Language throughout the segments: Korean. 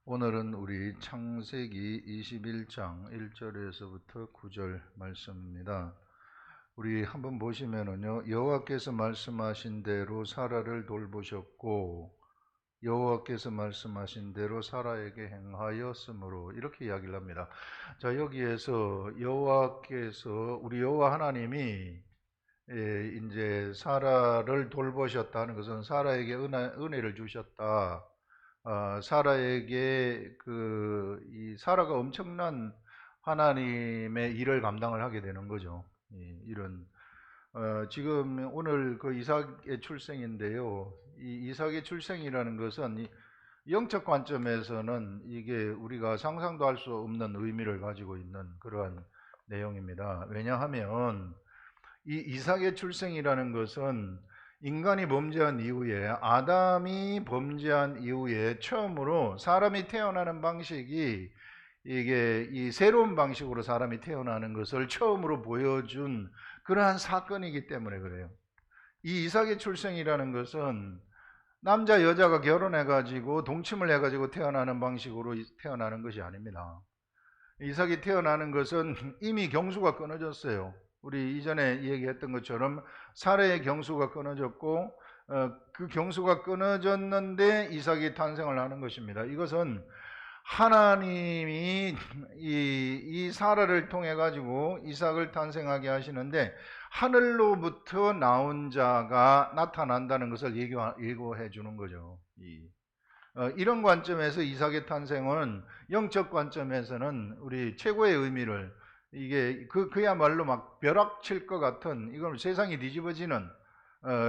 오늘은 우리 창세기 21장 1절에서부터 9절 말씀입니다. 우리 한번 보시면은요, 여호와께서 말씀하신 대로 사라를 돌보셨고 여호와께서 말씀하신 대로 사라에게 행하였으므로 이렇게 이야기를 합니다. 자, 여기에서 여호와께서 우리 여호와 하나님이 이제 사라를 돌보셨다는 것은 사라에게 은혜를 주셨다. 사라에게 이 사라가 엄청난 하나님의 일을 감당을 하게 되는 거죠. 이런 지금 오늘 그 이삭의 출생인데요. 이 이삭의 출생이라는 것은 영적 관점에서는 이게 우리가 상상도 할 수 없는 의미를 가지고 있는 그러한 내용입니다. 왜냐하면 이 이삭의 출생이라는 것은 인간이 범죄한 이후에, 아담이 범죄한 이후에 처음으로 사람이 태어나는 방식이 이게 이 새로운 방식으로 사람이 태어나는 것을 처음으로 보여준 그러한 사건이기 때문에 그래요. 이 이삭의 출생이라는 것은 남자 여자가 결혼해 가지고 동침을 해 가지고 태어나는 방식으로 태어나는 것이 아닙니다. 이삭이 태어나는 것은 이미 경수가 끊어졌어요. 우리 이전에 얘기했던 것처럼 사라의 경수가 끊어졌고 그 경수가 끊어졌는데 이삭이 탄생을 하는 것입니다. 이것은 하나님이 이 사라를 통해 가지고 이삭을 탄생하게 하시는데 하늘로부터 나온 자가 나타난다는 것을 예고해 주는 거죠. 이런 관점에서 이삭의 탄생은 영적 관점에서는 우리 최고의 의미를, 이게 그야말로 막 벼락칠 것 같은, 이건 세상이 뒤집어지는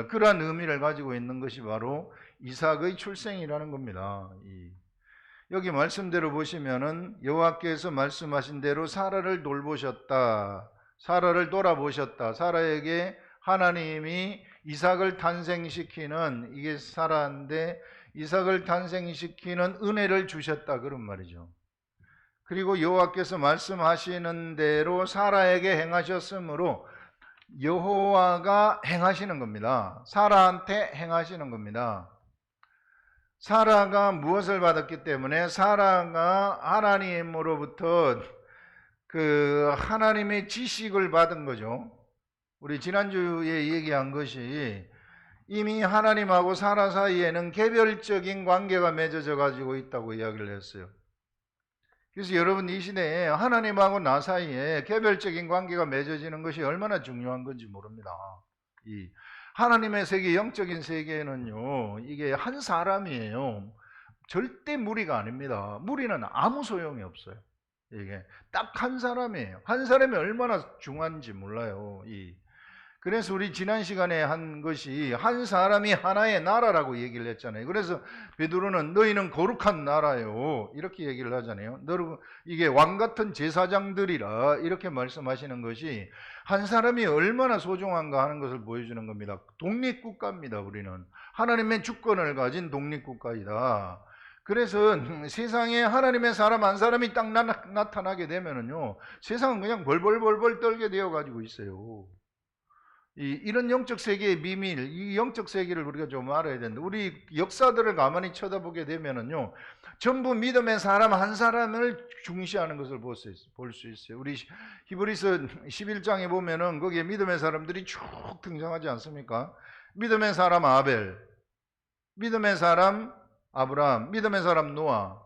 그러한 의미를 가지고 있는 것이 바로 이삭의 출생이라는 겁니다. 여기 말씀대로 보시면은 여호와께서 말씀하신 대로 사라를 돌보셨다, 사라를 돌아보셨다, 사라에게 하나님이 이삭을 탄생시키는, 이게 사라인데 이삭을 탄생시키는 은혜를 주셨다, 그런 말이죠. 그리고 여호와께서 말씀하시는 대로 사라에게 행하셨으므로 여호와가 행하시는 겁니다. 사라한테 행하시는 겁니다. 사라가 무엇을 받았기 때문에? 사라가 하나님으로부터 그 하나님의 지식을 받은 거죠. 우리 지난주에 얘기한 것이 이미 하나님하고 사라 사이에는 개별적인 관계가 맺어져 가지고 있다고 이야기를 했어요. 그래서 여러분, 이 시대에 하나님하고 나 사이에 개별적인 관계가 맺어지는 것이 얼마나 중요한 건지 모릅니다. 이 하나님의 세계, 영적인 세계는요, 이게 한 사람이에요. 절대 무리가 아닙니다. 무리는 아무 소용이 없어요. 이게 딱 한 사람이에요. 한 사람이 얼마나 중요한지 몰라요. 그래서 우리 지난 시간에 한 것이 한 사람이 하나의 나라라고 얘기를 했잖아요. 그래서 베드로는 너희는 거룩한 나라요, 이렇게 얘기를 하잖아요. 이게 왕 같은 제사장들이라, 이렇게 말씀하시는 것이 한 사람이 얼마나 소중한가 하는 것을 보여주는 겁니다. 독립국가입니다. 우리는 하나님의 주권을 가진 독립국가이다. 그래서 세상에 하나님의 사람 한 사람이 딱 나타나게 되면은요, 세상은 그냥 벌벌벌벌 떨게 되어 가지고 있어요. 이런 영적 세계의 비밀, 이 영적 세계를 우리가 좀 알아야 된다. 우리 역사들을 가만히 쳐다보게 되면은요, 전부 믿음의 사람 한 사람을 중시하는 것을 볼 수 있어요. 우리 히브리서 11장에 보면은 거기에 믿음의 사람들이 쭉 등장하지 않습니까? 믿음의 사람 아벨, 믿음의 사람 아브라함, 믿음의 사람 노아,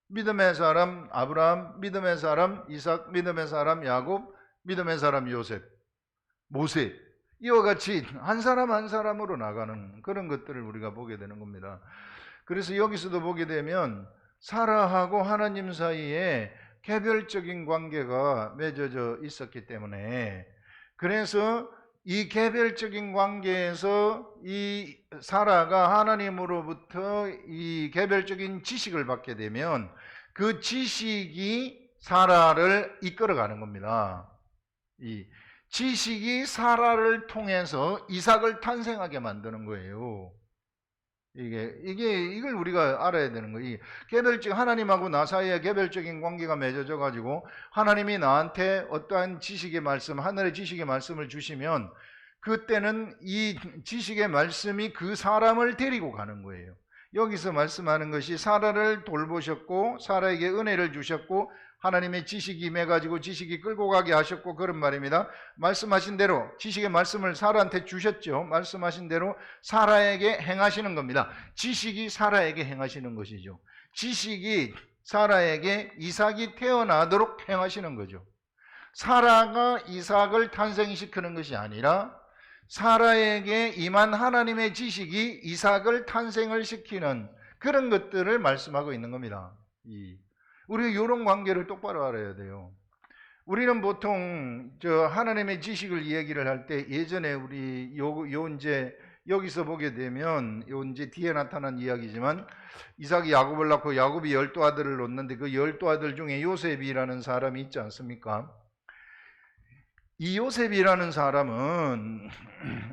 믿음의 사람 아브라함, 믿음의 사람 이삭, 믿음의 사람 야곱, 믿음의 사람 요셉, 모세, 이와 같이 한 사람 한 사람으로 나가는 그런 것들을 우리가 보게 되는 겁니다. 그래서 여기서도 보게 되면 사라하고 하나님 사이에 개별적인 관계가 맺어져 있었기 때문에, 그래서 이 개별적인 관계에서 이 사라가 하나님으로부터 이 개별적인 지식을 받게 되면 그 지식이 사라를 이끌어가는 겁니다. 이 지식이 사라를 통해서 이삭을 탄생하게 만드는 거예요. 이걸 우리가 알아야 되는 거예요. 하나님하고 나 사이에 개별적인 관계가 맺어져 가지고 하나님이 나한테 어떠한 지식의 말씀, 하늘의 지식의 말씀을 주시면 그때는 이 지식의 말씀이 그 사람을 데리고 가는 거예요. 여기서 말씀하는 것이 사라를 돌보셨고 사라에게 은혜를 주셨고 하나님의 지식이 임해가지고 지식이 끌고 가게 하셨고 그런 말입니다. 말씀하신 대로 지식의 말씀을 사라한테 주셨죠. 말씀하신 대로 사라에게 행하시는 겁니다. 지식이 사라에게 행하시는 것이죠. 지식이 사라에게 이삭이 태어나도록 행하시는 거죠. 사라가 이삭을 탄생시키는 것이 아니라 사라에게 임한 하나님의 지식이 이삭을 탄생을 시키는 그런 것들을 말씀하고 있는 겁니다. 우리가 이런 관계를 똑바로 알아야 돼요. 우리는 보통 하나님의 지식을 이야기를 할 때 예전에 우리 이제 여기서 보게 되면 이제 뒤에 나타난 이야기지만 이삭이 야곱을 낳고 야곱이 12아들을 낳는데 그 12아들 중에 요셉이라는 사람이 있지 않습니까? 이 요셉이라는 사람은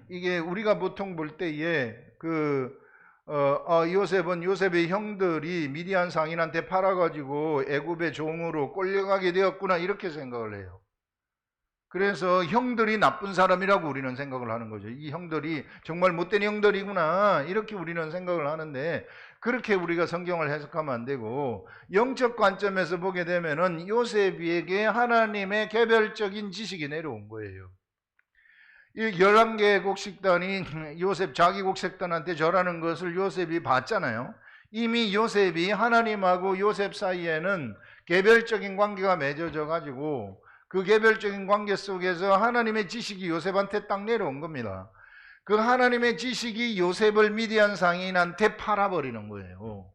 이게 우리가 보통 볼 때에 요셉의 형들이 미디안 상인한테 팔아가지고 애굽의 종으로 끌려가게 되었구나 이렇게 생각을 해요. 그래서 형들이 나쁜 사람이라고 우리는 생각을 하는 거죠. 이 형들이 정말 못된 형들이구나 이렇게 우리는 생각을 하는데 그렇게 우리가 성경을 해석하면 안 되고 영적 관점에서 보게 되면은 요셉에게 하나님의 개별적인 지식이 내려온 거예요. 이 11개의 곡식단이 요셉 자기 곡식단한테 절하는 것을 요셉이 봤잖아요. 이미 요셉이 하나님하고 요셉 사이에는 개별적인 관계가 맺어져 가지고 그 개별적인 관계 속에서 하나님의 지식이 요셉한테 딱 내려온 겁니다. 그 하나님의 지식이 요셉을 미디안 상인한테 팔아버리는 거예요.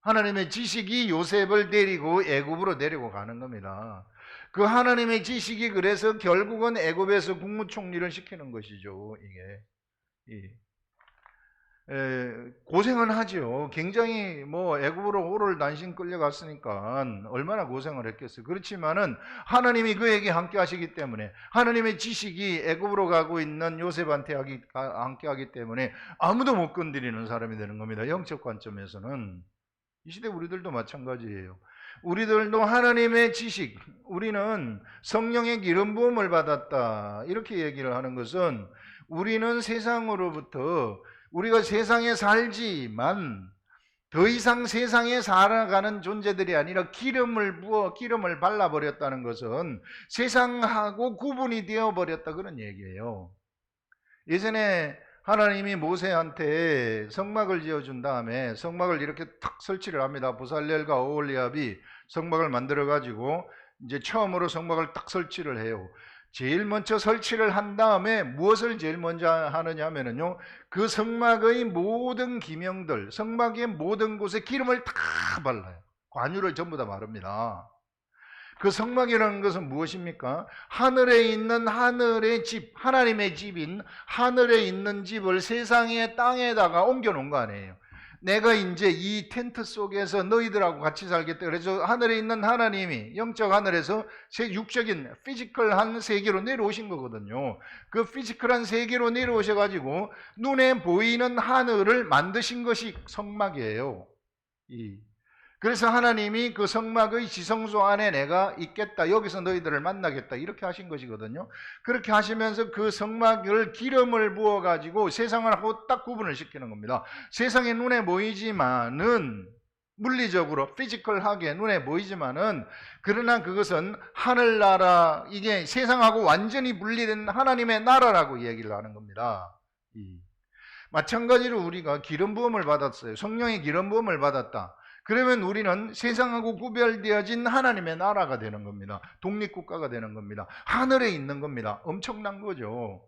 하나님의 지식이 요셉을 데리고 애굽으로 데리고 가는 겁니다. 그 하나님의 지식이 그래서 결국은 애굽에서 국무총리를 시키는 것이죠. 이게 고생은 하죠. 굉장히 애굽으로 오를 난신 끌려갔으니까 얼마나 고생을 했겠어요. 그렇지만은 하나님이 그에게 함께 하시기 때문에 하나님의 지식이 애굽으로 가고 있는 요셉한테 함께 하기 때문에 아무도 못 건드리는 사람이 되는 겁니다. 영적 관점에서는. 이 시대 우리들도 마찬가지예요. 우리들도 하나님의 지식, 우리는 성령의 기름 부음을 받았다 이렇게 얘기를 하는 것은 우리는 세상으로부터 우리가 세상에 살지만 더 이상 세상에 살아가는 존재들이 아니라 기름을 발라버렸다는 것은 세상하고 구분이 되어버렸다 그런 얘기예요. 예전에 하나님이 모세한테 성막을 지어준 다음에 성막을 이렇게 탁 설치를 합니다. 부살렐과 오홀리압이 성막을 만들어 가지고 이제 처음으로 성막을 딱 설치를 해요. 제일 먼저 설치를 한 다음에 무엇을 제일 먼저 하느냐 하면은요, 그 성막의 모든 기명들, 성막의 모든 곳에 기름을 다 발라요. 관유를 전부 다 바릅니다. 그 성막이라는 것은 무엇입니까? 하늘에 있는 하늘의 집, 하나님의 집인 하늘에 있는 집을 세상의 땅에다가 옮겨 놓은 거 아니에요. 내가 이제 이 텐트 속에서 너희들하고 같이 살겠다. 그래서 하늘에 있는 하나님이 영적 하늘에서 육적인 피지컬한 세계로 내려오신 거거든요. 그 피지컬한 세계로 내려오셔가지고 눈에 보이는 하늘을 만드신 것이 성막이에요. 그래서 하나님이 그 성막의 지성소 안에 내가 있겠다. 여기서 너희들을 만나겠다. 이렇게 하신 것이거든요. 그렇게 하시면서 그 성막을 기름을 부어가지고 세상하고 딱 구분을 시키는 겁니다. 세상에 눈에 보이지만은 물리적으로 피지컬하게 눈에 보이지만은 그러나 그것은 하늘나라, 이게 세상하고 완전히 분리된 하나님의 나라라고 얘기를 하는 겁니다. 마찬가지로 우리가 기름 부음을 받았어요. 성령의 기름 부음을 받았다. 그러면 우리는 세상하고 구별되어진 하나님의 나라가 되는 겁니다. 독립국가가 되는 겁니다. 하늘에 있는 겁니다. 엄청난 거죠.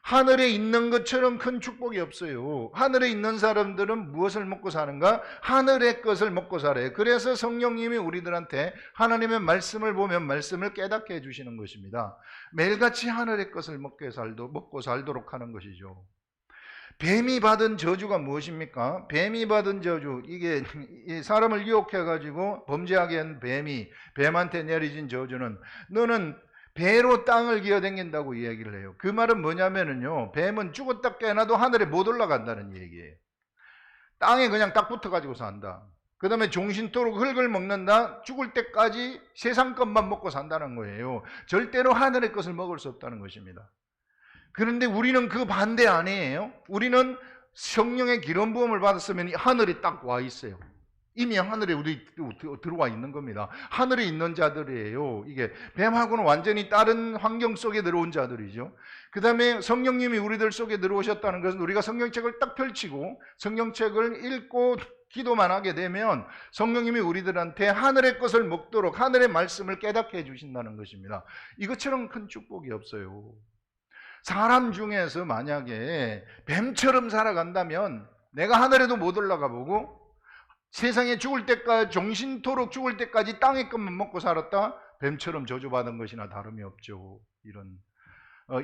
하늘에 있는 것처럼 큰 축복이 없어요. 하늘에 있는 사람들은 무엇을 먹고 사는가? 하늘의 것을 먹고 살아요. 그래서 성령님이 우리들한테 하나님의 말씀을 보면 말씀을 깨닫게 해주시는 것입니다. 매일같이 하늘의 것을 먹고 살도록 하는 것이죠. 뱀이 받은 저주가 무엇입니까? 뱀이 받은 저주, 이게 사람을 유혹해가지고 범죄하게 한 뱀한테 내려진 저주는 너는 배로 땅을 기어다닌다고 이야기를 해요. 그 말은 뭐냐면요, 뱀은 죽었다 깨어나도 하늘에 못 올라간다는 얘기예요. 땅에 그냥 딱 붙어가지고 산다. 그 다음에 종신토록 흙을 먹는다. 죽을 때까지 세상 것만 먹고 산다는 거예요. 절대로 하늘의 것을 먹을 수 없다는 것입니다. 그런데 우리는 그 반대 아니에요. 우리는 성령의 기름 부음을 받았으면 하늘이 딱 와 있어요. 이미 하늘에 우리 들어와 있는 겁니다. 하늘에 있는 자들이에요. 이게 뱀하고는 완전히 다른 환경 속에 들어온 자들이죠. 그 다음에 성령님이 우리들 속에 들어오셨다는 것은 우리가 성경책을 딱 펼치고 성경책을 읽고 기도만 하게 되면 성령님이 우리들한테 하늘의 것을 먹도록 하늘의 말씀을 깨닫게 해주신다는 것입니다. 이것처럼 큰 축복이 없어요. 사람 중에서 만약에 뱀처럼 살아간다면 내가 하늘에도 못 올라가 보고 세상에 죽을 때까지 종신토록 죽을 때까지 땅의 것만 먹고 살았다? 뱀처럼 저주받은 것이나 다름이 없죠.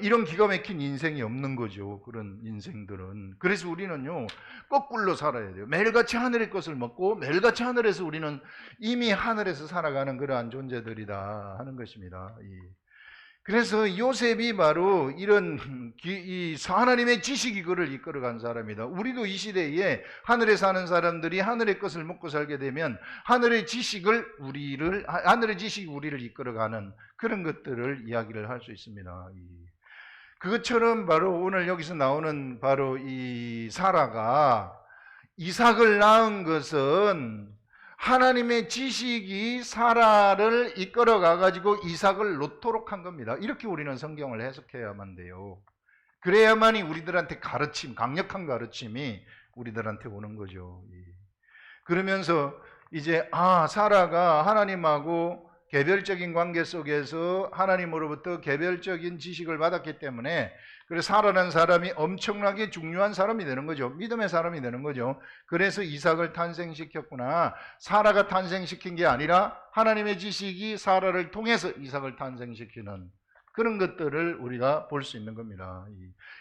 이런 기가 막힌 인생이 없는 거죠. 그런 인생들은. 그래서 우리는요 거꾸로 살아야 돼요. 매일같이 하늘의 것을 먹고 매일같이 하늘에서 우리는 이미 하늘에서 살아가는 그러한 존재들이다 하는 것입니다. 그래서 요셉이 바로 이런 하나님의 지식이 그를 이끌어간 사람이다. 우리도 이 시대에 하늘에 사는 사람들이 하늘의 것을 먹고 살게 되면 하늘의 지식이 우리를 이끌어가는 그런 것들을 이야기를 할 수 있습니다. 그것처럼 바로 오늘 여기서 나오는 바로 이 사라가 이삭을 낳은 것은 하나님의 지식이 사라를 이끌어가 가지고 이삭을 놓도록 한 겁니다. 이렇게 우리는 성경을 해석해야만 돼요. 그래야만이 우리들한테 강력한 가르침이 우리들한테 오는 거죠. 그러면서 이제 사라가 하나님하고 개별적인 관계 속에서 하나님으로부터 개별적인 지식을 받았기 때문에 그래서 사라라는 사람이 엄청나게 중요한 사람이 되는 거죠. 믿음의 사람이 되는 거죠. 그래서 이삭을 탄생시켰구나. 사라가 탄생시킨 게 아니라 하나님의 지식이 사라를 통해서 이삭을 탄생시키는 그런 것들을 우리가 볼 수 있는 겁니다.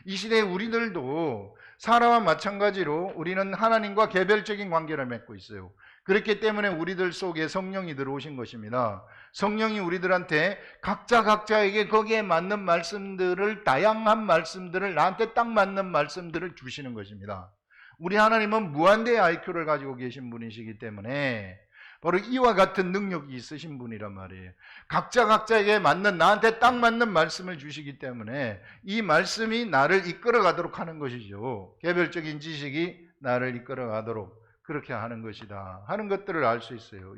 이 시대에 우리들도 사라와 마찬가지로 우리는 하나님과 개별적인 관계를 맺고 있어요. 그렇기 때문에 우리들 속에 성령이 들어오신 것입니다. 성령이 우리들한테 각자에게 거기에 맞는 말씀들을, 다양한 말씀들을, 나한테 딱 맞는 말씀들을 주시는 것입니다. 우리 하나님은 무한대의 IQ를 가지고 계신 분이시기 때문에 바로 이와 같은 능력이 있으신 분이란 말이에요. 각자에게 맞는, 나한테 딱 맞는 말씀을 주시기 때문에 이 말씀이 나를 이끌어 가도록 하는 것이죠. 개별적인 지식이 나를 이끌어 가도록 그렇게 하는 것이다 하는 것들을 알 수 있어요.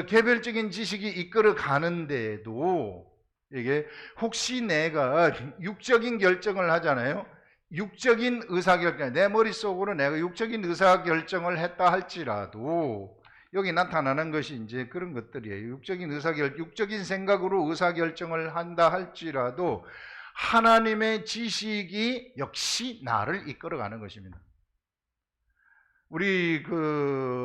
개별적인 지식이 이끌어 가는데도 이게 혹시 내가 육적인 결정을 하잖아요. 육적인 의사결정, 내 머릿속으로 내가 육적인 의사결정을 했다 할지라도 여기 나타나는 것이 이제 그런 것들이에요. 육적인 생각으로 의사결정을 한다 할지라도 하나님의 지식이 역시 나를 이끌어가는 것입니다. 우리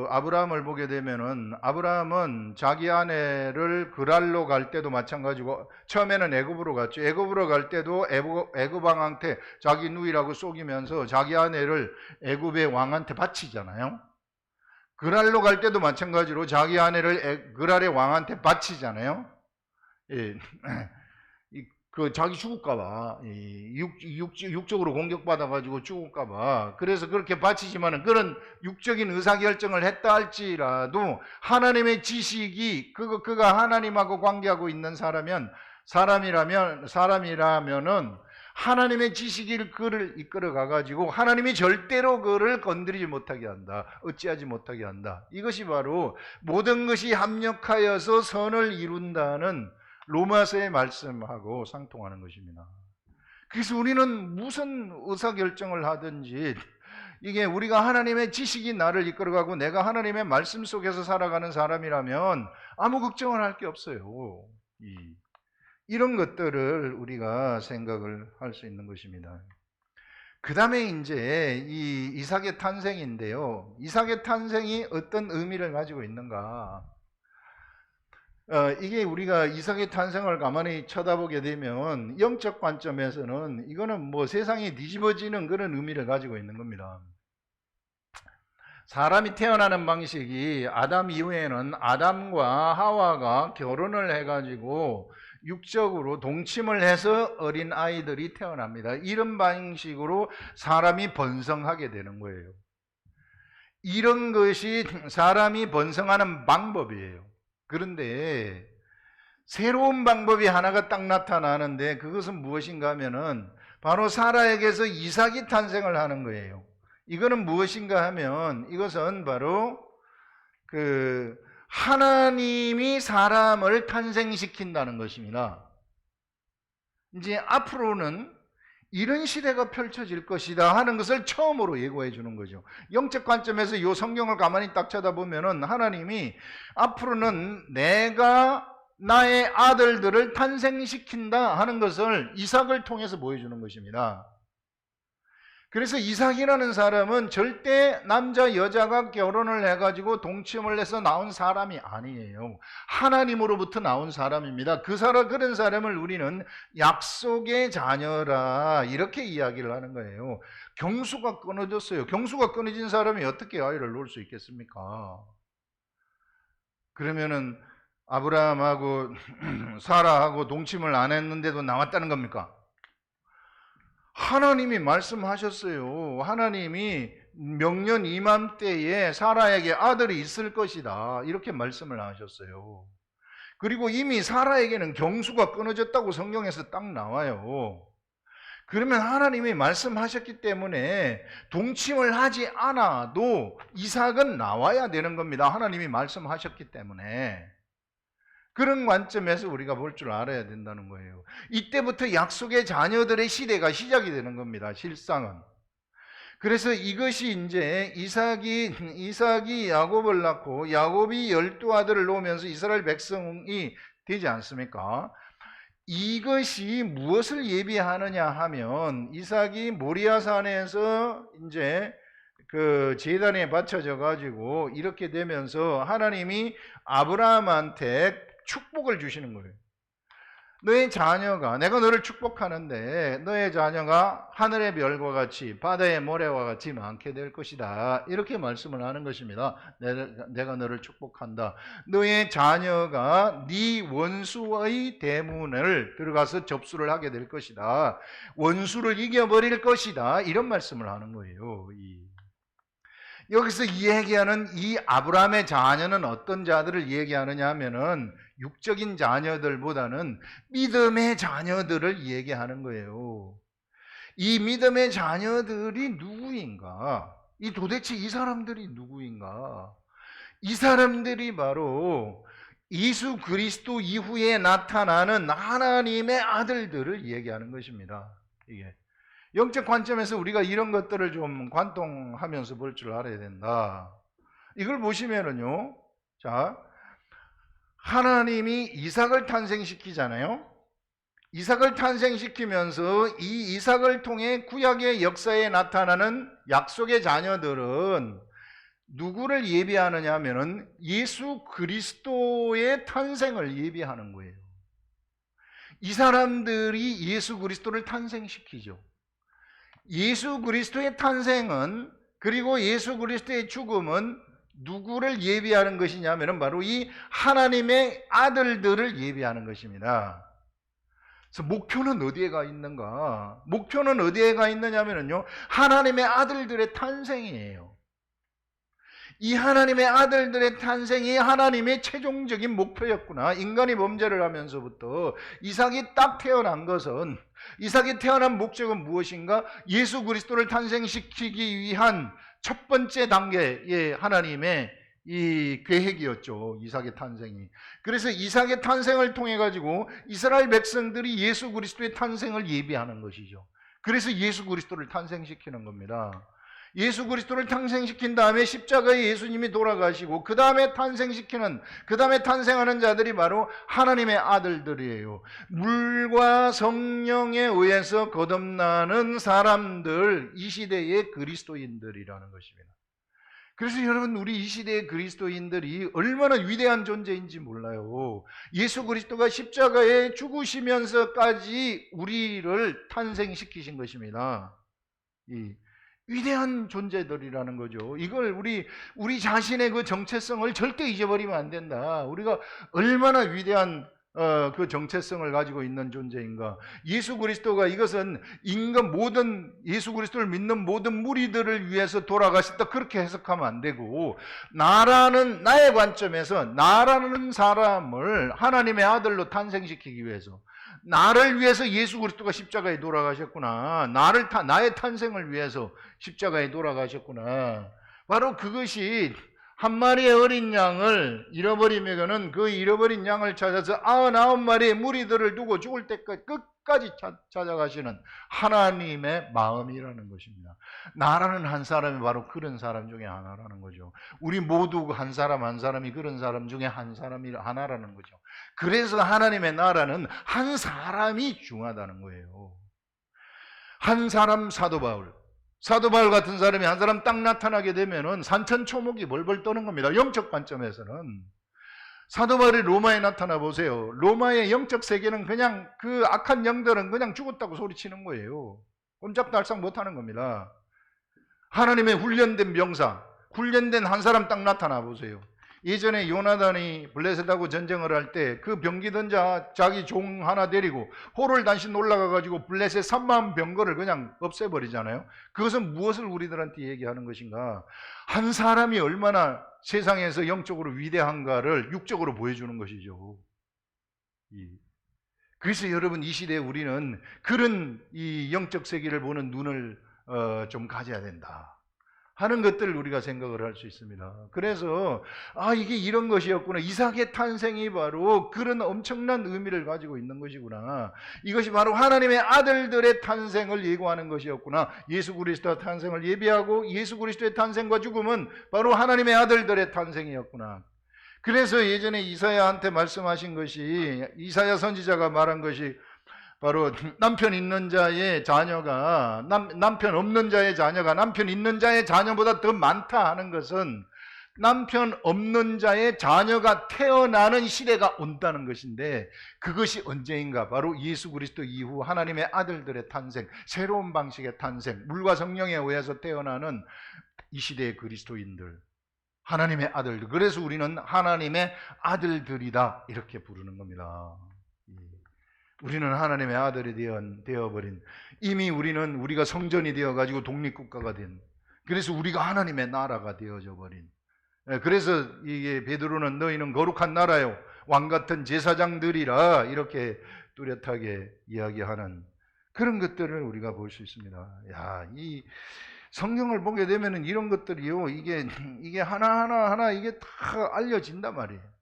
아브라함을 보게 되면은 아브라함은 자기 아내를 그랄로 갈 때도 마찬가지고 처음에는 애굽으로 갔죠. 애굽으로 갈 때도 애굽 왕한테 자기 누이라고 속이면서 자기 아내를 애굽의 왕한테 바치잖아요. 그랄로 갈 때도 마찬가지로 자기 아내를 그랄의 왕한테 바치잖아요. 예. 자기 죽을까봐, 육적으로 공격받아가지고 죽을까봐. 그래서 그렇게 바치지만은 그런 육적인 의사결정을 했다 할지라도 하나님의 지식이, 그가 하나님하고 관계하고 있는 사람이라면은 하나님의 지식이 그를 이끌어 가가지고 하나님이 절대로 그를 건드리지 못하게 한다. 어찌하지 못하게 한다. 이것이 바로 모든 것이 합력하여서 선을 이룬다는 로마서의 말씀하고 상통하는 것입니다. 그래서 우리는 무슨 의사결정을 하든지 이게 우리가 하나님의 지식이 나를 이끌어가고 내가 하나님의 말씀 속에서 살아가는 사람이라면 아무 걱정을 할 게 없어요. 이런 것들을 우리가 생각을 할 수 있는 것입니다. 그 다음에 이제 이 이삭의 탄생인데요. 이삭의 탄생이 어떤 의미를 가지고 있는가? 이게 우리가 이삭의 탄생을 가만히 쳐다보게 되면 영적 관점에서는 이거는 뭐 세상이 뒤집어지는 그런 의미를 가지고 있는 겁니다. 사람이 태어나는 방식이 아담 이후에는 아담과 하와가 결혼을 해가지고 육적으로 동침을 해서 어린 아이들이 태어납니다. 이런 방식으로 사람이 번성하게 되는 거예요. 이런 것이 사람이 번성하는 방법이에요. 그런데 새로운 방법이 하나가 딱 나타나는데 그것은 무엇인가 하면은 바로 사라에게서 이삭이 탄생을 하는 거예요. 이거는 무엇인가 하면 이것은 바로 하나님이 사람을 탄생시킨다는 것입니다. 이제 앞으로는 이런 시대가 펼쳐질 것이다 하는 것을 처음으로 예고해 주는 거죠. 영적 관점에서 이 성경을 가만히 딱 쳐다보면은 하나님이 앞으로는 내가 나의 아들들을 탄생시킨다 하는 것을 이삭을 통해서 보여주는 것입니다. 그래서 이삭이라는 사람은 절대 남자 여자가 결혼을 해가지고 동침을 해서 나온 사람이 아니에요. 하나님으로부터 나온 사람입니다. 그런 사람을 우리는 약속의 자녀라 이렇게 이야기를 하는 거예요. 경수가 끊어졌어요. 경수가 끊어진 사람이 어떻게 아이를 낳을 수 있겠습니까? 그러면은 아브라함하고 사라하고 동침을 안 했는데도 나왔다는 겁니까? 하나님이 말씀하셨어요. 하나님이 명년 이맘때에 사라에게 아들이 있을 것이다 이렇게 말씀을 하셨어요. 그리고 이미 사라에게는 경수가 끊어졌다고 성경에서 딱 나와요. 그러면 하나님이 말씀하셨기 때문에 동침을 하지 않아도 이삭은 나와야 되는 겁니다. 하나님이 말씀하셨기 때문에. 그런 관점에서 우리가 볼 줄 알아야 된다는 거예요. 이때부터 약속의 자녀들의 시대가 시작이 되는 겁니다. 실상은. 그래서 이것이 이제 이삭이 야곱을 낳고 야곱이 12아들을 놓으면서 이스라엘 백성이 되지 않습니까? 이것이 무엇을 예비하느냐 하면 이삭이 모리아산에서 이제 제단에 바쳐져 가지고 이렇게 되면서 하나님이 아브라함한테 축복을 주시는 거예요. 너의 자녀가, 내가 너를 축복하는데 너의 자녀가 하늘의 별과 같이 바다의 모래와 같이 많게 될 것이다 이렇게 말씀을 하는 것입니다. 내가 너를 축복한다. 너의 자녀가 네 원수의 대문을 들어가서 접수를 하게 될 것이다. 원수를 이겨버릴 것이다 이런 말씀을 하는 거예요. 여기서 이야기하는 이 아브라함의 자녀는 어떤 자들을 얘기하느냐 하면은 육적인 자녀들보다는 믿음의 자녀들을 얘기하는 거예요. 이 믿음의 자녀들이 누구인가? 도대체 이 사람들이 누구인가? 이 사람들이 바로 예수 그리스도 이후에 나타나는 하나님의 아들들을 얘기하는 것입니다. 이게 영적 관점에서 우리가 이런 것들을 좀 관통하면서 볼 줄 알아야 된다. 이걸 보시면은요, 자, 하나님이 이삭을 탄생시키잖아요. 이삭을 탄생시키면서 이 이삭을 통해 구약의 역사에 나타나는 약속의 자녀들은 누구를 예비하느냐 하면은 예수 그리스도의 탄생을 예비하는 거예요. 이 사람들이 예수 그리스도를 탄생시키죠. 예수 그리스도의 탄생은 그리고 예수 그리스도의 죽음은 누구를 예비하는 것이냐면 바로 이 하나님의 아들들을 예비하는 것입니다. 그래서 목표는 어디에 가 있는가? 목표는 어디에 가 있느냐면요, 하나님의 아들들의 탄생이에요. 이 하나님의 아들들의 탄생이 하나님의 최종적인 목표였구나. 인간이 범죄를 하면서부터 이삭이 딱 태어난 것은, 이삭이 태어난 목적은 무엇인가? 예수 그리스도를 탄생시키기 위한 첫 번째 단계의 하나님의 이 계획이었죠. 이삭의 탄생이. 그래서 이삭의 탄생을 통해 가지고 이스라엘 백성들이 예수 그리스도의 탄생을 예비하는 것이죠. 그래서 예수 그리스도를 탄생시키는 겁니다. 예수 그리스도를 탄생시킨 다음에 십자가에 예수님이 돌아가시고 그 다음에 탄생하는 자들이 바로 하나님의 아들들이에요. 물과 성령에 의해서 거듭나는 사람들, 이 시대의 그리스도인들이라는 것입니다. 그래서 여러분, 우리 이 시대의 그리스도인들이 얼마나 위대한 존재인지 몰라요. 예수 그리스도가 십자가에 죽으시면서까지 우리를 탄생시키신 것입니다. 이 위대한 존재들이라는 거죠. 이걸 우리 자신의 그 정체성을 절대 잊어버리면 안 된다. 우리가 얼마나 위대한 그 정체성을 가지고 있는 존재인가. 예수 그리스도가 이것은 예수 그리스도를 믿는 모든 무리들을 위해서 돌아가셨다, 그렇게 해석하면 안 되고, 나의 관점에서 나라는 사람을 하나님의 아들로 탄생시키기 위해서, 나를 위해서 예수 그리스도가 십자가에 돌아가셨구나. 나의 탄생을 위해서 십자가에 돌아가셨구나. 바로 그것이 한 마리의 어린 양을 잃어버리면은 그 잃어버린 양을 찾아서 99마리의 무리들을 두고 죽을 때까지 끝까지 찾아가시는 하나님의 마음이라는 것입니다. 나라는 한 사람이 바로 그런 사람 중에 하나라는 거죠. 우리 모두 한 사람 한 사람이 그런 사람 중에 하나라는 거죠. 그래서 하나님의 나라는 한 사람이 중요하다는 거예요. 한 사람 사도 바울 같은 사람이 한 사람 딱 나타나게 되면은 산천초목이 벌벌 떠는 겁니다. 영적 관점에서는. 사도 바울이 로마에 나타나 보세요. 로마의 영적 세계는 그냥 그 악한 영들은 그냥 죽었다고 소리치는 거예요. 꼼짝달싹 못하는 겁니다. 하나님의 훈련된 병사, 훈련된 한 사람 딱 나타나 보세요. 예전에 요나단이 블레셋하고 전쟁을 할 때 그 병기던 자기 종 하나 데리고 호를 단신 올라가가지고 블레셋 3만 병거를 그냥 없애버리잖아요. 그것은 무엇을 우리들한테 얘기하는 것인가? 한 사람이 얼마나 세상에서 영적으로 위대한가를 육적으로 보여주는 것이죠. 그래서 여러분, 이 시대에 우리는 그런 이 영적 세계를 보는 눈을 좀 가져야 된다 하는 것들을 우리가 생각을 할 수 있습니다. 그래서 이게 이런 것이었구나. 이삭의 탄생이 바로 그런 엄청난 의미를 가지고 있는 것이구나. 이것이 바로 하나님의 아들들의 탄생을 예고하는 것이었구나. 예수 그리스도의 탄생을 예비하고 예수 그리스도의 탄생과 죽음은 바로 하나님의 아들들의 탄생이었구나. 그래서 예전에 이사야한테 말씀하신 것이, 이사야 선지자가 말한 것이 바로 남편 있는 자의 자녀가 남편 없는 자의 자녀가 남편 있는 자의 자녀보다 더 많다 하는 것은 남편 없는 자의 자녀가 태어나는 시대가 온다는 것인데, 그것이 언제인가? 바로 예수 그리스도 이후 하나님의 아들들의 탄생, 새로운 방식의 탄생, 물과 성령에 의해서 태어나는 이 시대의 그리스도인들, 하나님의 아들들. 그래서 우리는 하나님의 아들들이다 이렇게 부르는 겁니다. 우리는 하나님의 아들이 되어버린, 이미 우리가 성전이 되어가지고 독립국가가 된, 그래서 우리가 하나님의 나라가 되어져 버린, 그래서 이게 베드로는 너희는 거룩한 나라요 왕같은 제사장들이라 이렇게 뚜렷하게 이야기하는 그런 것들을 우리가 볼 수 있습니다. 이 성경을 보게 되면은 이런 것들이요, 이게 하나하나 이게 다 알려진단 말이에요.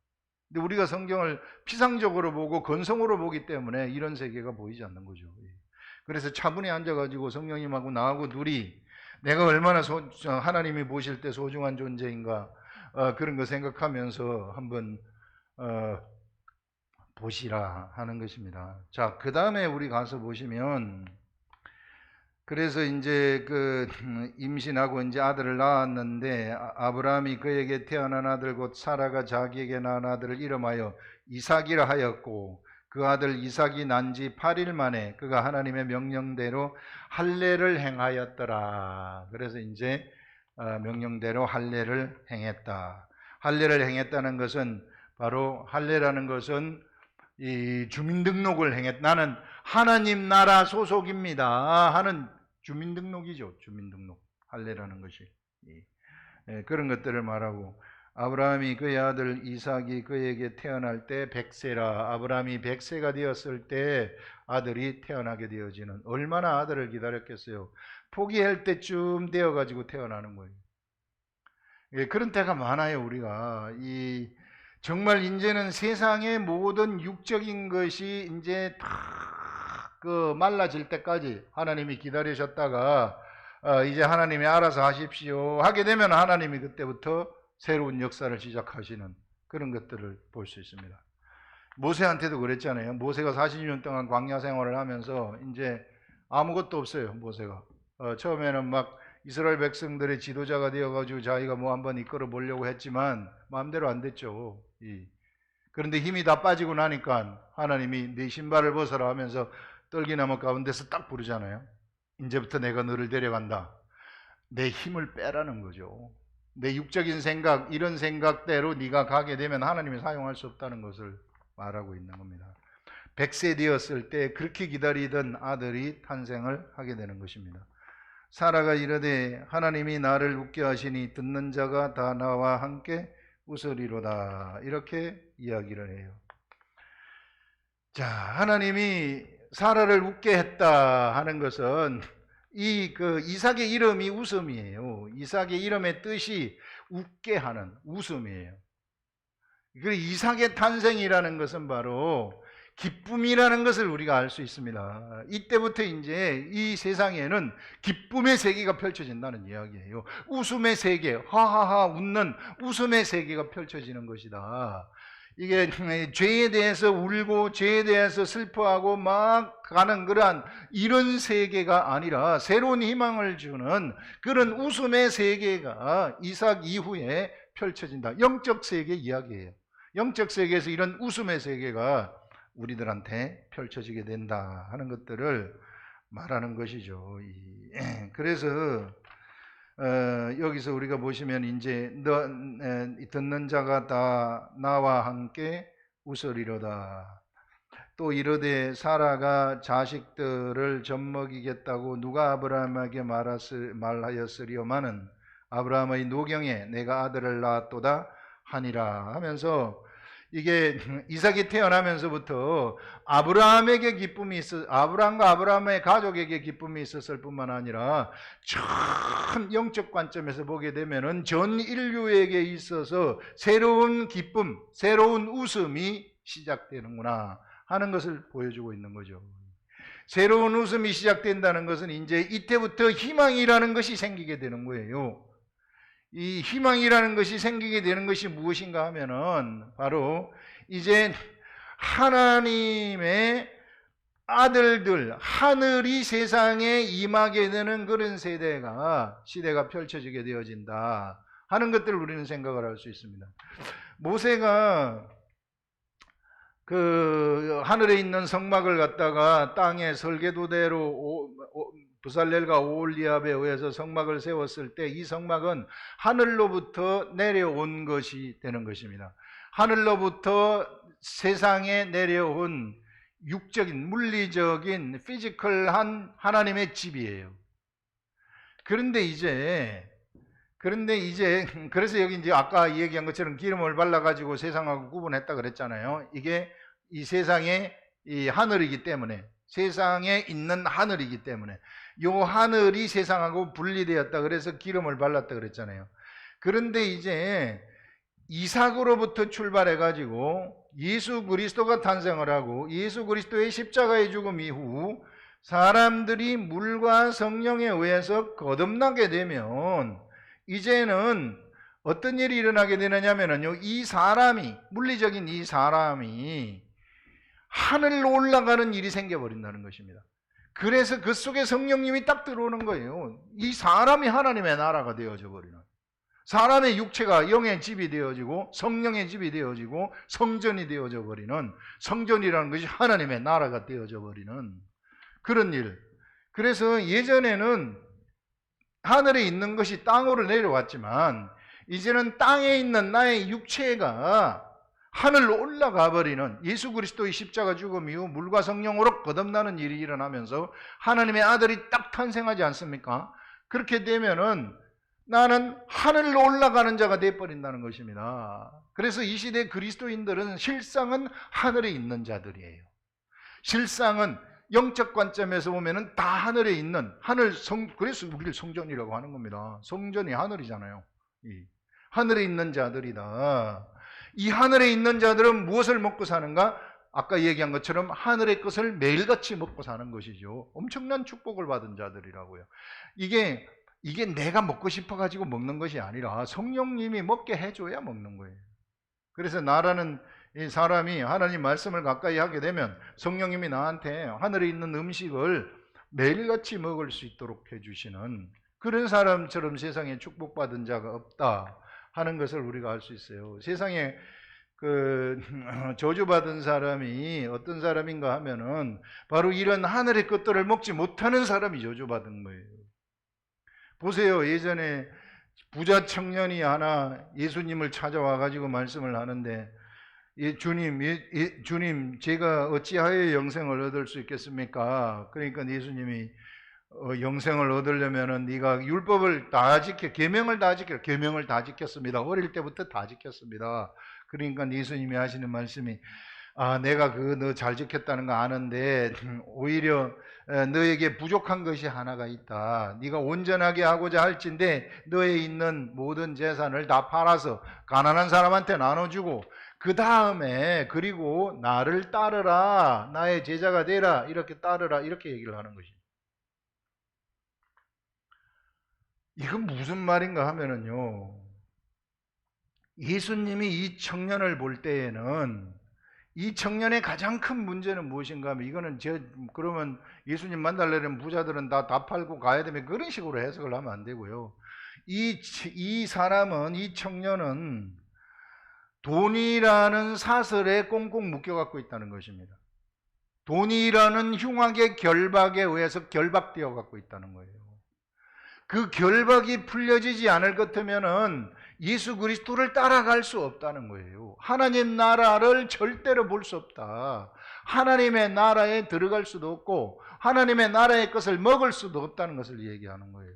근데 우리가 성경을 피상적으로 보고 건성으로 보기 때문에 이런 세계가 보이지 않는 거죠. 그래서 차분히 앉아가지고 성령님하고 나하고 둘이 내가 얼마나 하나님이 보실 때 소중한 존재인가, 그런 거 생각하면서 한번 보시라 하는 것입니다. 자, 그 다음에 우리 가서 보시면, 그래서 이제 임신하고 이제 아들을 낳았는데, 아브라함이 그에게 태어난 아들 곧 사라가 자기에게 낳은 아들을 이름하여 이삭이라 하였고, 그 아들 이삭이 난 지 8일 만에 그가 하나님의 명령대로 할례를 행하였더라. 그래서 이제 명령대로 할례를 행했다. 할례를 행했다는 것은, 바로 할례라는 것은 이 주민등록을 나는 하나님 나라 소속입니다 하는 주민등록이죠. 주민등록, 할례라는 것이. 그런 것들을 말하고, 아브라함이 그의 아들 이삭이 그에게 태어날 때 100세라. 아브라함이 100세가 되었을 때 아들이 태어나게 되어지는, 얼마나 아들을 기다렸겠어요. 포기할 때쯤 되어가지고 태어나는 거예요. 그런 때가 많아요. 우리가 정말 이제는 세상의 모든 육적인 것이 이제 다 말라질 때까지 하나님이 기다리셨다가 이제 하나님이 알아서 하십시오 하게 되면 하나님이 그때부터 새로운 역사를 시작하시는 그런 것들을 볼 수 있습니다. 모세한테도 그랬잖아요. 모세가 40년 동안 광야 생활을 하면서 이제 아무것도 없어요. 모세가 처음에는 막 이스라엘 백성들의 지도자가 되어가지고 자기가 뭐 한번 이끌어 보려고 했지만 마음대로 안 됐죠. 그런데 힘이 다 빠지고 나니까 하나님이 네 신발을 벗어라 하면서 떨기나무 가운데서 딱 부르잖아요. 이제부터 내가 너를 데려간다. 내 힘을 빼라는 거죠. 내 육적인 생각, 이런 생각대로 네가 가게 되면 하나님이 사용할 수 없다는 것을 말하고 있는 겁니다. 100세 되었을 때 그렇게 기다리던 아들이 탄생을 하게 되는 것입니다. 사라가 이르되 하나님이 나를 웃게 하시니 듣는 자가 다 나와 함께 웃으리로다, 이렇게 이야기를 해요. 자, 하나님이 사라를 웃게 했다 하는 것은 이삭의 이름이 웃음이에요. 이삭의 이름의 뜻이 웃게 하는 웃음이에요. 그 이삭의 탄생이라는 것은 바로 기쁨이라는 것을 우리가 알 수 있습니다. 이때부터 이제 이 세상에는 기쁨의 세계가 펼쳐진다는 이야기예요. 웃음의 세계, 하하하 웃는 웃음의 세계가 펼쳐지는 것이다. 이게 죄에 대해서 울고 죄에 대해서 슬퍼하고 막 가는 그러한 이런 세계가 아니라 새로운 희망을 주는 그런 웃음의 세계가 이삭 이후에 펼쳐진다. 영적 세계 이야기예요. 영적 세계에서 이런 웃음의 세계가 우리들한테 펼쳐지게 된다 하는 것들을 말하는 것이죠. 그래서 여기서 우리가 보시면 이제 듣는 자가 다 나와 함께 웃으리로다. 또 이르되 사라가 자식들을 젖먹이겠다고 누가 아브라함에게 말하였으리오마는 아브라함의 노경에 내가 아들을 낳았도다 하니라 하면서 이게 이삭이 태어나면서부터 아브라함에게 기쁨이 아브라함과 아브라함의 가족에게 기쁨이 있었을 뿐만 아니라 참 영적 관점에서 보게 되면은 전 인류에게 있어서 새로운 기쁨, 새로운 웃음이 시작되는구나 하는 것을 보여주고 있는 거죠. 새로운 웃음이 시작된다는 것은 이제 이때부터 희망이라는 것이 생기게 되는 거예요. 이 희망이라는 것이 생기게 되는 것이 무엇인가 하면은 바로 이제 하나님의 아들들, 하늘이 세상에 임하게 되는 그런 시대가 펼쳐지게 되어진다 하는 것들을 우리는 생각을 할 수 있습니다. 모세가 그 하늘에 있는 성막을 갖다가 땅에 설계도대로 부살렐과 오홀리압에 의해서 성막을 세웠을 때 이 성막은 하늘로부터 내려온 것이 되는 것입니다. 하늘로부터 세상에 내려온 육적인, 물리적인, 피지컬한 하나님의 집이에요. 그런데 이제 그래서 여기 이제 아까 얘기한 것처럼 기름을 발라가지고 세상하고 구분했다 그랬잖아요. 이게 이 세상의 이 하늘이기 때문에, 세상에 있는 하늘이기 때문에 요 하늘이 세상하고 분리되었다 그래서 기름을 발랐다 그랬잖아요. 그런데 이제 이삭으로부터 출발해 가지고 예수 그리스도가 탄생을 하고 예수 그리스도의 십자가의 죽음 이후 사람들이 물과 성령에 의해서 거듭나게 되면 이제는 어떤 일이 일어나게 되느냐면요, 이 사람이, 물리적인 이 사람이 하늘로 올라가는 일이 생겨버린다는 것입니다. 그래서 그 속에 성령님이 딱 들어오는 거예요. 이 사람이 하나님의 나라가 되어져 버리는, 사람의 육체가 영의 집이 되어지고 성령의 집이 되어지고 성전이 되어져 버리는, 성전이라는 것이 하나님의 나라가 되어져 버리는 그런 일. 그래서 예전에는 하늘에 있는 것이 땅으로 내려왔지만 이제는 땅에 있는 나의 육체가 하늘로 올라가 버리는, 예수 그리스도의 십자가 죽음 이후 물과 성령으로 거듭나는 일이 일어나면서 하나님의 아들이 딱 탄생하지 않습니까? 그렇게 되면은 나는 하늘로 올라가는 자가 되어버린다는 것입니다. 그래서 이 시대 그리스도인들은 실상은 하늘에 있는 자들이에요. 실상은 영적 관점에서 보면은 다 하늘에 있는 그래서 우리를 성전이라고 하는 겁니다. 성전이 하늘이잖아요. 하늘에 있는 자들이다. 이 하늘에 있는 자들은 무엇을 먹고 사는가? 아까 얘기한 것처럼 하늘의 것을 매일같이 먹고 사는 것이죠. 엄청난 축복을 받은 자들이라고요. 이게 내가 먹고 싶어가지고 먹는 것이 아니라 성령님이 먹게 해줘야 먹는 거예요. 그래서 나라는 이 사람이 하나님 말씀을 가까이 하게 되면 성령님이 나한테 하늘에 있는 음식을 매일같이 먹을 수 있도록 해주시는 그런 사람처럼 세상에 축복받은 자가 없다 하는 것을 우리가 알 수 있어요. 세상에 저주받은 사람이 어떤 사람인가 하면은 바로 이런 하늘의 것들을 먹지 못하는 사람이 저주받은 거예요. 보세요. 예전에 부자 청년이 하나 예수님을 찾아와 가지고 말씀을 하는데, 주님, 제가 어찌하여 영생을 얻을 수 있겠습니까? 그러니까 예수님이 영생을 얻으려면은 네가 율법을 다 지켜, 계명을 다 지켰습니다. 어릴 때부터 다 지켰습니다. 그러니까 예수님이 하시는 말씀이 아, 내가 그 너 잘 지켰다는 거 아는데 오히려 너에게 부족한 것이 하나가 있다. 네가 온전하게 하고자 할진대 너에 있는 모든 재산을 다 팔아서 가난한 사람한테 나눠주고 그 다음에 그리고 나를 따르라, 나의 제자가 되라, 이렇게 따르라, 이렇게 얘기를 하는 것이. 이건 무슨 말인가 하면은요, 예수님이 이 청년을 볼 때에는 이 청년의 가장 큰 문제는 무엇인가 하면 이거는 그러면 예수님 만나려면 부자들은 다 팔고 가야 되면 그런 식으로 해석을 하면 안 되고요. 이 사람은, 이 청년은 돈이라는 사슬에 꽁꽁 묶여갖고 있다는 것입니다. 돈이라는 흉악의 결박에 의해서 결박되어 갖고 있다는 거예요. 그 결박이 풀려지지 않을 것 같으면은 예수 그리스도를 따라갈 수 없다는 거예요. 하나님 나라를 절대로 볼 수 없다. 하나님의 나라에 들어갈 수도 없고 하나님의 나라의 것을 먹을 수도 없다는 것을 얘기하는 거예요.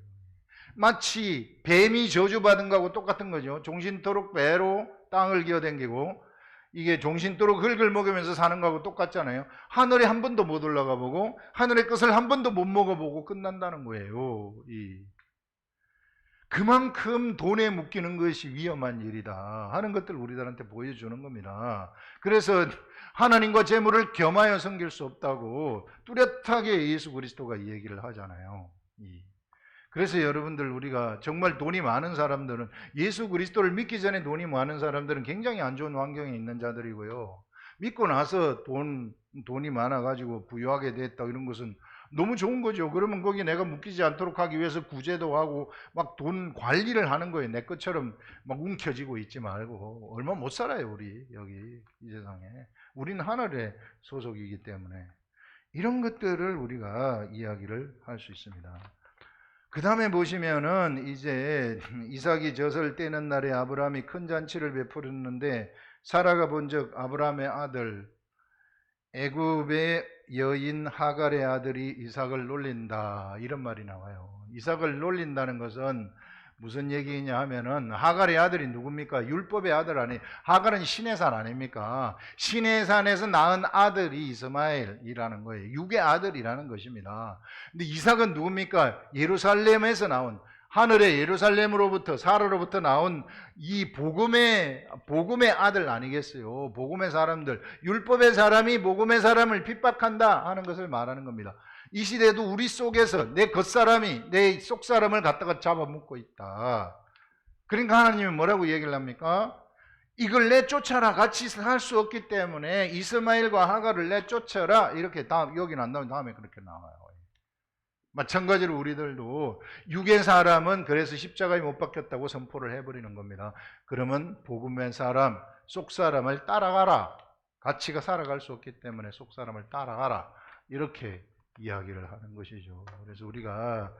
마치 뱀이 저주받은 거하고 똑같은 거죠. 종신토록 배로 땅을 기어댕기고 이게 종신토록 흙을 먹으면서 사는 거하고 똑같잖아요. 하늘에 한 번도 못 올라가 보고 하늘의 것을 한 번도 못 먹어보고 끝난다는 거예요. 그만큼 돈에 묶이는 것이 위험한 일이다 하는 것들을 우리들한테 보여주는 겁니다. 그래서 하나님과 재물을 겸하여 섬길 수 없다고 뚜렷하게 예수 그리스도가 얘기를 하잖아요. 그래서 여러분들, 우리가 정말 돈이 많은 사람들은, 예수 그리스도를 믿기 전에 돈이 많은 사람들은 굉장히 안 좋은 환경에 있는 자들이고요, 믿고 나서 돈이 많아가지고 부유하게 됐다 이런 것은 너무 좋은 거죠. 그러면 거기 내가 묶이지 않도록 하기 위해서 구제도 하고 막 돈 관리를 하는 거예요. 내 것처럼 막 움켜쥐고 있지 말고. 얼마 못 살아요, 우리 여기 이 세상에. 우리는 하늘의 소속이기 때문에 이런 것들을 우리가 이야기를 할 수 있습니다. 그 다음에 보시면은 이제 이삭이 젖을 떼는 날에 아브라함이 큰 잔치를 베풀었는데 사라가 본즉 아브라함의 아들 애굽의 여인 하갈의 아들이 이삭을 놀린다, 이런 말이 나와요. 이삭을 놀린다는 것은 무슨 얘기냐 하면은 하갈의 아들이 누굽니까? 율법의 아들 아니, 하갈은 신의 산 아닙니까? 신의 산에서 낳은 아들이 이스마엘이라는 거예요. 육의 아들이라는 것입니다. 근데 이삭은 누굽니까? 예루살렘에서 나온, 하늘의 예루살렘으로부터, 사로로부터 나온 이 복음의 아들 아니겠어요? 복음의 사람들, 율법의 사람이 복음의 사람을 핍박한다 하는 것을 말하는 겁니다. 이 시대도 우리 속에서 내 겉사람이 내 속사람을 갖다가 잡아먹고 있다. 그러니까 하나님은 뭐라고 얘기를 합니까? 이걸 내쫓아라. 같이 살 수 없기 때문에 이스마엘과 하갈을 내쫓아라. 이렇게 여기는 안 나오면 다음에 그렇게 나와요. 마찬가지로 우리들도 육의 사람은 그래서 십자가에 못 박혔다고 선포를 해버리는 겁니다. 그러면 복음의 사람, 속사람을 따라가라. 같이 살아갈 수 없기 때문에 속사람을 따라가라. 이렇게 이야기를 하는 것이죠. 그래서 우리가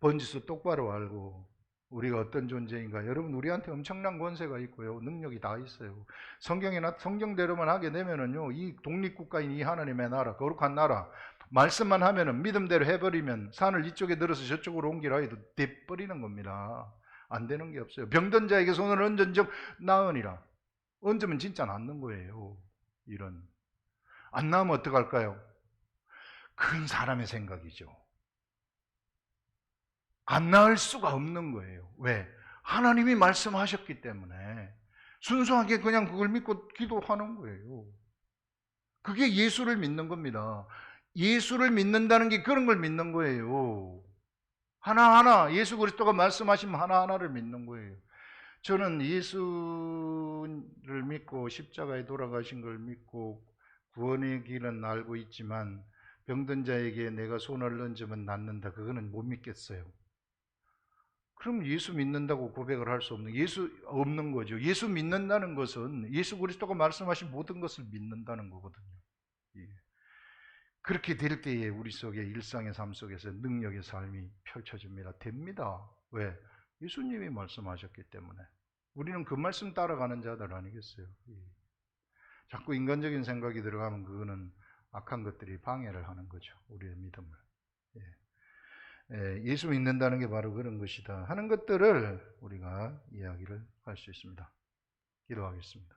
번지수 똑바로 알고 우리가 어떤 존재인가. 여러분, 우리한테 엄청난 권세가 있고요, 능력이 다 있어요. 성경대로만 하게 되면은요, 이 독립국가인 이 하나님의 나라, 거룩한 나라, 말씀만 하면은 믿음대로 해버리면 산을 이쪽에 들어서 저쪽으로 옮기라 해도 돼버리는 겁니다. 안 되는 게 없어요. 병든 자에게 손을 얹은즉 나으니라. 얹으면 진짜 낫는 거예요. 안 나으면 어떡할까요? 큰 사람의 생각이죠. 안 나을 수가 없는 거예요. 왜? 하나님이 말씀하셨기 때문에 순수하게 그냥 그걸 믿고 기도하는 거예요. 그게 예수를 믿는 겁니다. 예수를 믿는다는 게 그런 걸 믿는 거예요. 하나하나 예수 그리스도가 말씀하시면 하나하나를 믿는 거예요. 저는 예수를 믿고 십자가에 돌아가신 걸 믿고 구원의 길은 알고 있지만 병든 자에게 내가 손을 얹으면 낫는다, 그거는 못 믿겠어요. 그럼 예수 믿는다고 고백을 할 수 없는, 예수 없는 거죠. 예수 믿는다는 것은 예수 그리스도가 말씀하신 모든 것을 믿는다는 거거든요. 그렇게 될 때에 우리 속에 일상의 삶 속에서 능력의 삶이 펼쳐집니다. 됩니다. 왜? 예수님이 말씀하셨기 때문에. 우리는 그 말씀 따라가는 자들 아니겠어요? 자꾸 인간적인 생각이 들어가면 그거는 악한 것들이 방해를 하는 거죠, 우리의 믿음을. 예수 믿는다는 게 바로 그런 것이다 하는 것들을 우리가 이야기를 할 수 있습니다. 기도하겠습니다.